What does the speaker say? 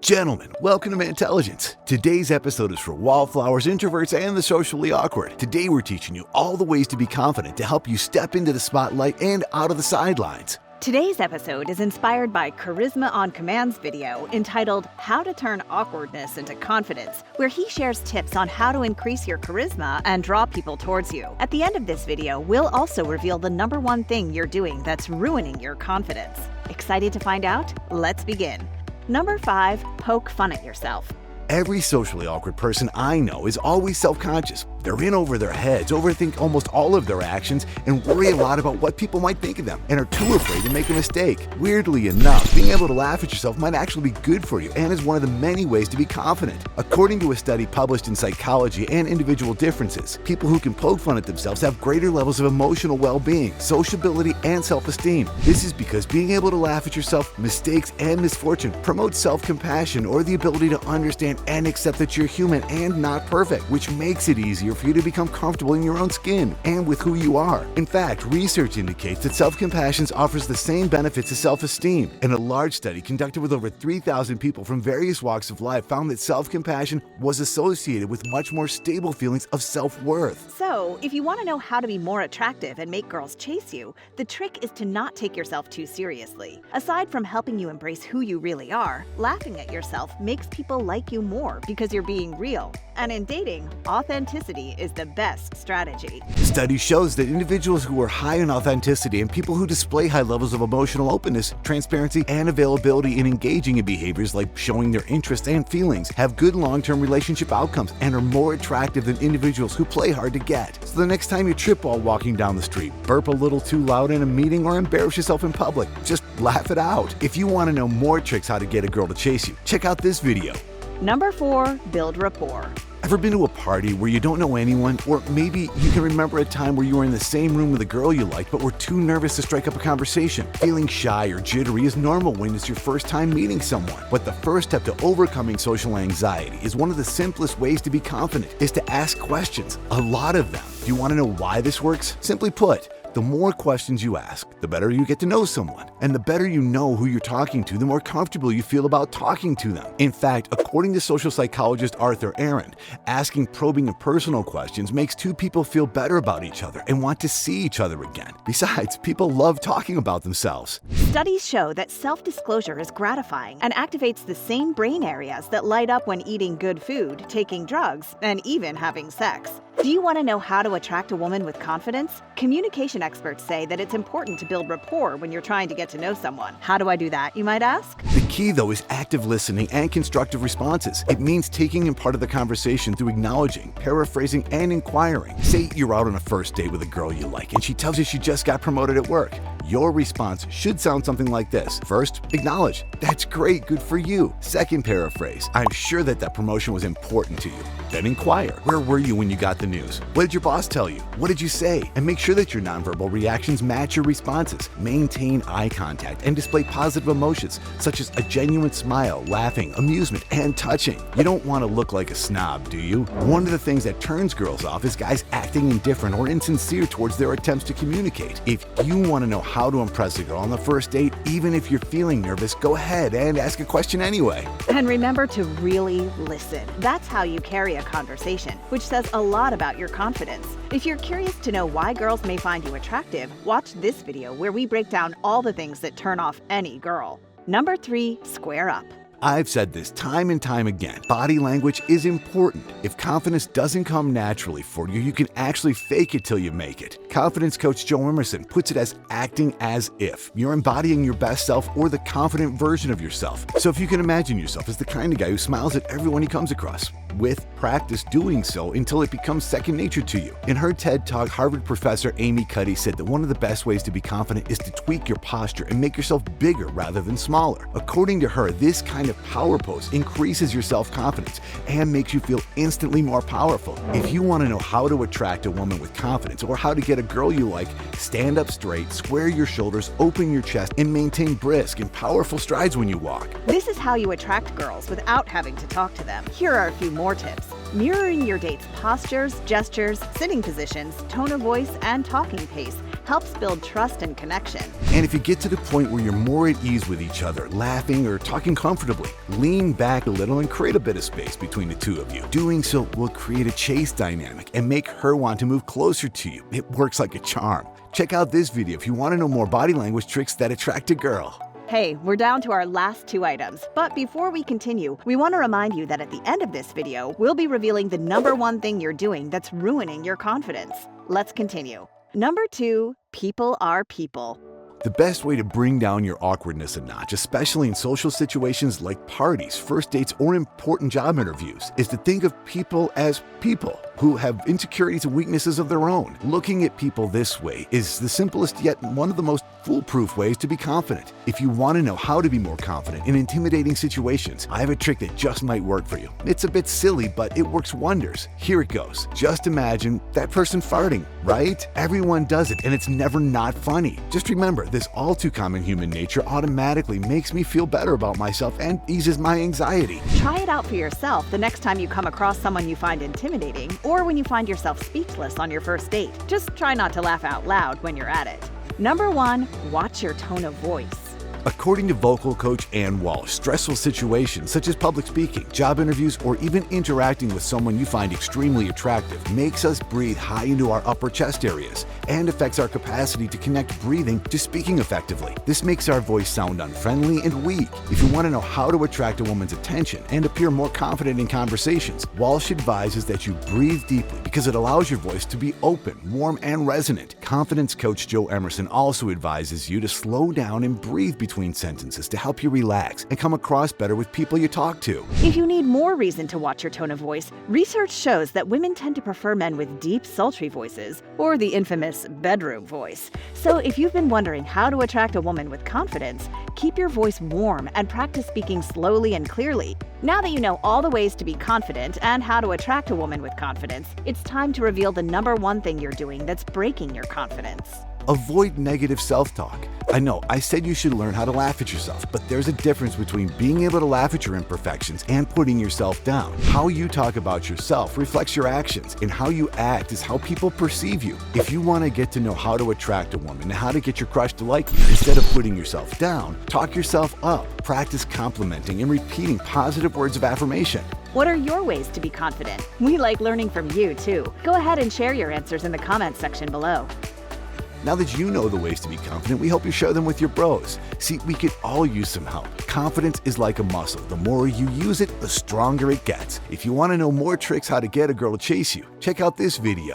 Gentlemen, welcome to Intelligence. Today's episode is for wallflowers, introverts, and the socially awkward. Today we're teaching you all the ways to be confident to help you step into the spotlight and out of the sidelines. Today's episode is inspired by Charisma on Command's video entitled How to Turn Awkwardness into Confidence, where he shares tips on how to increase your charisma and draw people towards you. At the end of this video, we'll also reveal the number one thing you're doing that's ruining your confidence. Excited to find out? Let's begin. Number 5, poke fun at yourself. Every socially awkward person I know is always self-conscious. They're in over their heads, overthink almost all of their actions, and worry a lot about what people might think of them, and are too afraid to make a mistake. Weirdly enough, being able to laugh at yourself might actually be good for you and is one of the many ways to be confident. According to a study published in Psychology and Individual Differences, people who can poke fun at themselves have greater levels of emotional well-being, sociability, and self-esteem. This is because being able to laugh at yourself, mistakes, and misfortune promotes self-compassion, or the ability to understand and accept that you're human and not perfect, which makes it easier for you to become comfortable in your own skin and with who you are. In fact, research indicates that self-compassion offers the same benefits as self-esteem. And a large study conducted with over 3,000 people from various walks of life found that self-compassion was associated with much more stable feelings of self-worth. So, if you want to know how to be more attractive and make girls chase you, the trick is to not take yourself too seriously. Aside from helping you embrace who you really are, laughing at yourself makes people like you more because you're being real. And in dating, authenticity is the best strategy. The study shows that individuals who are high in authenticity and people who display high levels of emotional openness, transparency, and availability in engaging in behaviors like showing their interests and feelings have good long-term relationship outcomes and are more attractive than individuals who play hard to get. So the next time you trip while walking down the street, burp a little too loud in a meeting, or embarrass yourself in public, just laugh it out. If you want to know more tricks how to get a girl to chase you, check out this video. Number 4, build rapport. Ever been to a party where you don't know anyone, or maybe you can remember a time where you were in the same room with a girl you liked but were too nervous to strike up a conversation? Feeling shy or jittery is normal when it's your first time meeting someone. But the first step to overcoming social anxiety is one of the simplest ways to be confident is to ask questions, a lot of them. Do you want to know why this works? Simply put, the more questions you ask, the better you get to know someone. And the better you know who you're talking to, the more comfortable you feel about talking to them. In fact, according to social psychologist Arthur Aron, asking probing and personal questions makes two people feel better about each other and want to see each other again. Besides, people love talking about themselves. Studies show that self-disclosure is gratifying and activates the same brain areas that light up when eating good food, taking drugs, and even having sex. Do you want to know how to attract a woman with confidence? Communication experts say that it's important to build rapport when you're trying to get to know someone. How do I do that, you might ask? The key, though, is active listening and constructive responses. It means taking in part of the conversation through acknowledging, paraphrasing, and inquiring. Say you're out on a first date with a girl you like and she tells you she just got promoted at work. Your response should sound something like this. First, acknowledge. That's great, good for you. Second, paraphrase. I'm sure that promotion was important to you. Then inquire. Where were you when you got the news? What did your boss tell you? What did you say? And make sure that your nonverbal reactions match your responses. Maintain eye contact and display positive emotions, such as a genuine smile, laughing, amusement, and touching. You don't want to look like a snob, do you? One of the things that turns girls off is guys acting indifferent or insincere towards their attempts to communicate. If you want to know how to impress a girl on the first date, even if you're feeling nervous, go ahead and ask a question anyway. And remember to really listen. That's how you carry a conversation, which says a lot about your confidence. If you're curious to know why girls may find you attractive, watch this video where we break down all the things that turn off any girl. Number 3, square up. I've said this time and time again. Body language is important. If confidence doesn't come naturally for you, you can actually fake it till you make it. Confidence coach Joe Emerson puts it as acting as if you're embodying your best self or the confident version of yourself. So if you can imagine yourself as the kind of guy who smiles at everyone he comes across, with practice doing so until it becomes second nature to you. In her TED Talk, Harvard professor Amy Cuddy said that one of the best ways to be confident is to tweak your posture and make yourself bigger rather than smaller. According to her, this kind of power pose increases your self-confidence and makes you feel instantly more powerful. If you want to know how to attract a woman with confidence or how to get a girl you like, stand up straight, square your shoulders, open your chest, and maintain brisk and powerful strides when you walk. This is how you attract girls without having to talk to them. Here are a few more tips. Mirroring your date's postures, gestures, sitting positions, tone of voice, and talking pace helps build trust and connection. And if you get to the point where you're more at ease with each other, laughing or talking comfortably, lean back a little and create a bit of space between the two of you. Doing so will create a chase dynamic and make her want to move closer to you. It works like a charm. Check out this video if you want to know more body language tricks that attract a girl. Hey, we're down to our last 2 items, but before we continue, we want to remind you that at the end of this video, we'll be revealing the number 1 thing you're doing that's ruining your confidence. Let's continue. Number 2, people are people. The best way to bring down your awkwardness a notch, especially in social situations like parties, first dates, or important job interviews, is to think of people as people who have insecurities and weaknesses of their own. Looking at people this way is the simplest yet one of the most foolproof ways to be confident. If you want to know how to be more confident in intimidating situations, I have a trick that just might work for you. It's a bit silly, but it works wonders. Here it goes. Just imagine that person farting, right? Everyone does it, and it's never not funny. Just remember, this all too common human nature automatically makes me feel better about myself and eases my anxiety. Try it out for yourself the next time you come across someone you find intimidating, or when you find yourself speechless on your first date. Just try not to laugh out loud when you're at it. Number 1, watch your tone of voice. According to vocal coach Ann Walsh, stressful situations such as public speaking, job interviews, or even interacting with someone you find extremely attractive makes us breathe high into our upper chest areas and affects our capacity to connect breathing to speaking effectively. This makes our voice sound unfriendly and weak. If you want to know how to attract a woman's attention and appear more confident in conversations, Walsh advises that you breathe deeply because it allows your voice to be open, warm, and resonant. Confidence coach Joe Emerson also advises you to slow down and breathe between sentences to help you relax and come across better with people you talk to. If you need more reason to watch your tone of voice, research shows that women tend to prefer men with deep, sultry voices, or the infamous bedroom voice. So if you've been wondering how to attract a woman with confidence, keep your voice warm and practice speaking slowly and clearly. Now that you know all the ways to be confident and how to attract a woman with confidence, it's time to reveal the number 1 thing you're doing that's breaking your confidence. Avoid negative self-talk. I know, I said you should learn how to laugh at yourself, but there's a difference between being able to laugh at your imperfections and putting yourself down. How you talk about yourself reflects your actions, and how you act is how people perceive you. If you want to get to know how to attract a woman and how to get your crush to like you, instead of putting yourself down, talk yourself up. Practice complimenting and repeating positive words of affirmation. What are your ways to be confident? We like learning from you, too. Go ahead and share your answers in the comments section below. Now that you know the ways to be confident, we hope you share them with your bros. See, we could all use some help. Confidence is like a muscle. The more you use it, the stronger it gets. If you want to know more tricks how to get a girl to chase you, check out this video.